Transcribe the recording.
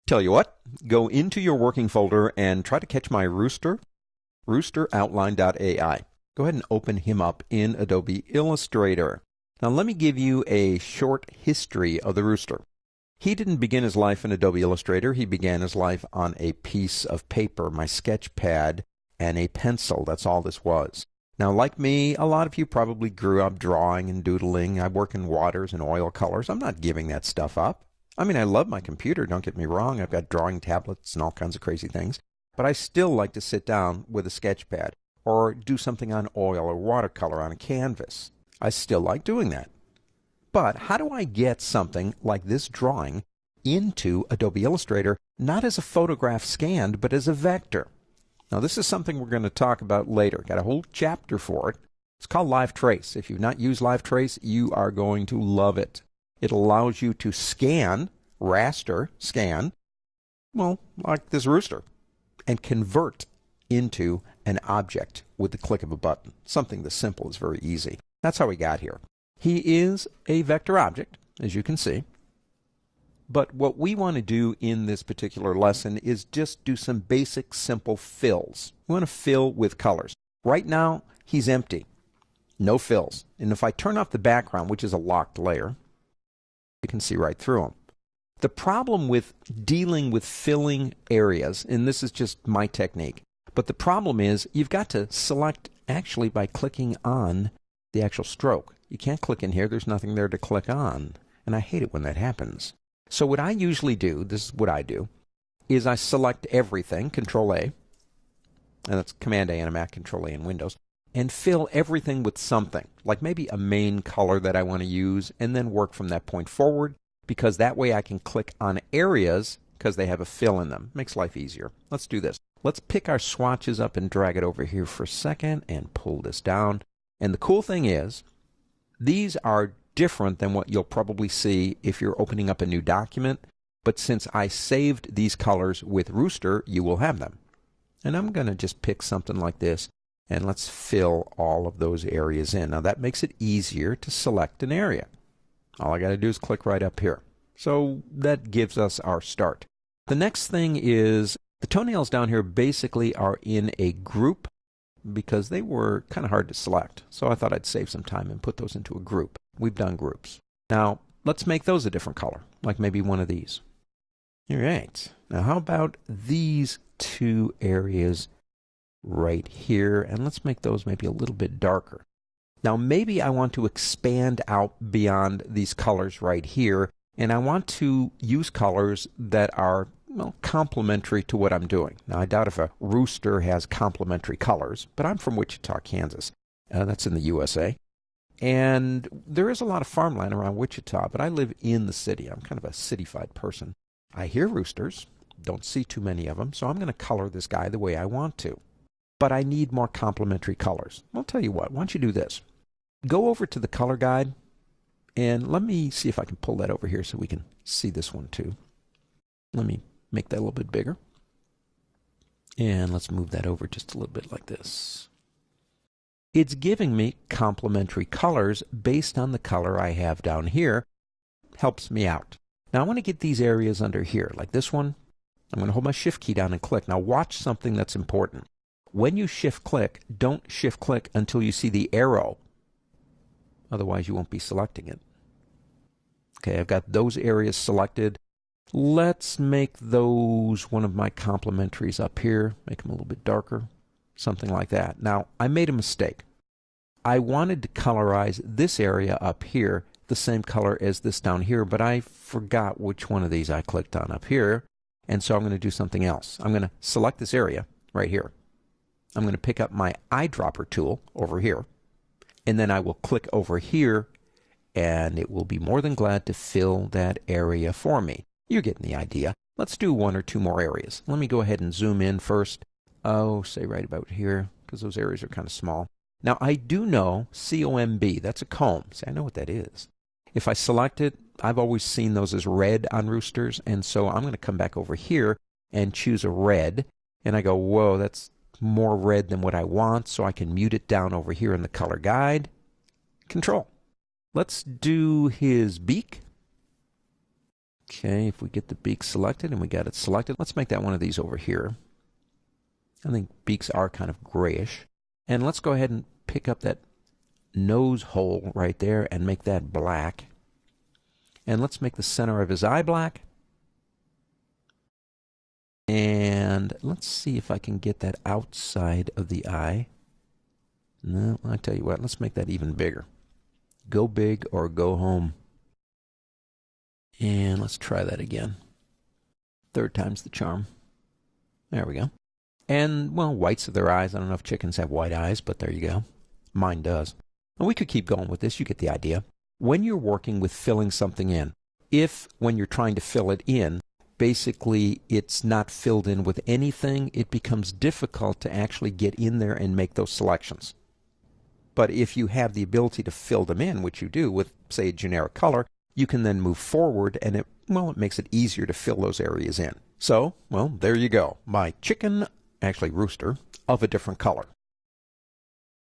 Tell you what, go into your working folder and try to catch my rooster, roosteroutline.ai. Go ahead and open him up in Adobe Illustrator. Now let me give you a short history of the rooster. He didn't begin his life in Adobe Illustrator. He began his life on a piece of paper, my sketch pad, and a pencil. That's all this was. Now, like me, a lot of you probably grew up drawing and doodling. I work in waters and oil colors. I'm not giving that stuff up. I mean, I love my computer, don't get me wrong. I've got drawing tablets and all kinds of crazy things. But I still like to sit down with a sketch pad or do something on oil or watercolor on a canvas. I still like doing that. But how do I get something like this drawing into Adobe Illustrator, not as a photograph scanned, but as a vector? Now, this is something we're going to talk about later. Got a whole chapter for it. It's called Live Trace. If you've not used Live Trace, you are going to love it. It allows you to scan, raster scan, well, like this rooster, and convert into an object with the click of a button. Something this simple is very easy. That's how we got here. He is a vector object, as you can see. But what we want to do in this particular lesson is just do some basic, simple fills. We want to fill with colors. Right now, he's empty. No fills. And if I turn off the background, which is a locked layer, you can see right through them. The problem with dealing with filling areas, and this is just my technique, but the problem is you've got to select actually by clicking on the actual stroke. You can't click in here. There's nothing there to click on. And I hate it when that happens. So what I usually do, this is what I do, is I select everything, Control A, and that's Command A on a Mac, Control A in Windows, and fill everything with something, like maybe a main color that I want to use, and then work from that point forward, because that way I can click on areas because they have a fill in them. Makes life easier. Let's do this. Let's pick our swatches up and drag it over here for a second and pull this down. And the cool thing is, these are different than what you'll probably see if you're opening up a new document. But since I saved these colors with Rooster, you will have them. And I'm going to just pick something like this, and let's fill all of those areas in. Now that makes it easier to select an area. All I got to do is click right up here. So that gives us our start. The next thing is the toenails down here basically are in a group because they were kind of hard to select. So I thought I'd save some time and put those into a group. We've done groups. Now let's make those a different color, like maybe one of these. All right. Now how about these two areas right here, and let's make those maybe a little bit darker. Now maybe I want to expand out beyond these colors right here, and I want to use colors that are, well, complementary to what I'm doing. Now I doubt if a rooster has complementary colors, but I'm from Wichita, Kansas. That's in the USA. And there is a lot of farmland around Wichita, but I live in the city. I'm kind of a city-fied person. I hear roosters, don't see too many of them, so I'm going to color this guy the way I want to. But I need more complementary colors. I'll tell you what, why don't you do this? Go over to the color guide, and let me see if I can pull that over here so we can see this one too. Let me make that a little bit bigger. And let's move that over just a little bit like this. It's giving me complementary colors based on the color I have down here. Helps me out. Now I want to get these areas under here, like this one. I'm going to hold my Shift key down and click. Now watch something that's important. When you shift click, don't shift click until you see the arrow. Otherwise you won't be selecting it. Okay, I've got those areas selected. Let's make those one of my complementaries up here. Make them a little bit darker. Something like that. Now, I made a mistake. I wanted to colorize this area up here the same color as this down here, but I forgot which one of these I clicked on up here. And so I'm going to do something else. I'm going to select this area right here. I'm going to pick up my eyedropper tool over here, and then I will click over here, and it will be more than glad to fill that area for me. You're getting the idea. Let's do one or two more areas. Let me go ahead and zoom in first. Oh, say right about here, because those areas are kind of small. Now, I do know COMB. That's a comb. See, I know what that is. If I select it, I've always seen those as red on roosters, and so I'm going to come back over here and choose a red, and I go, whoa, that's more red than what I want, so I can mute it down over here in the color guide. Control. Let's do his beak. Okay, if we get the beak selected, and we got it selected, let's make that one of these over here. I think beaks are kind of grayish. And let's go ahead and pick up that nose hole right there and make that black. And let's make the center of his eye black. And let's see if I can get that outside of the eye. No, I tell you what, let's make that even bigger. Go big or go home. And let's try that again. Third time's the charm. There we go. And, well, whites of their eyes. I don't know if chickens have white eyes, but there you go. Mine does. And we could keep going with this. You get the idea. When you're working with filling something in, if when you're trying to fill it in, basically it's not filled in with anything, it becomes difficult to actually get in there and make those selections. But if you have the ability to fill them in, which you do with, say, a generic color, you can then move forward, and it makes it easier to fill those areas in. So, well, there you go. My chicken, actually rooster, of a different color.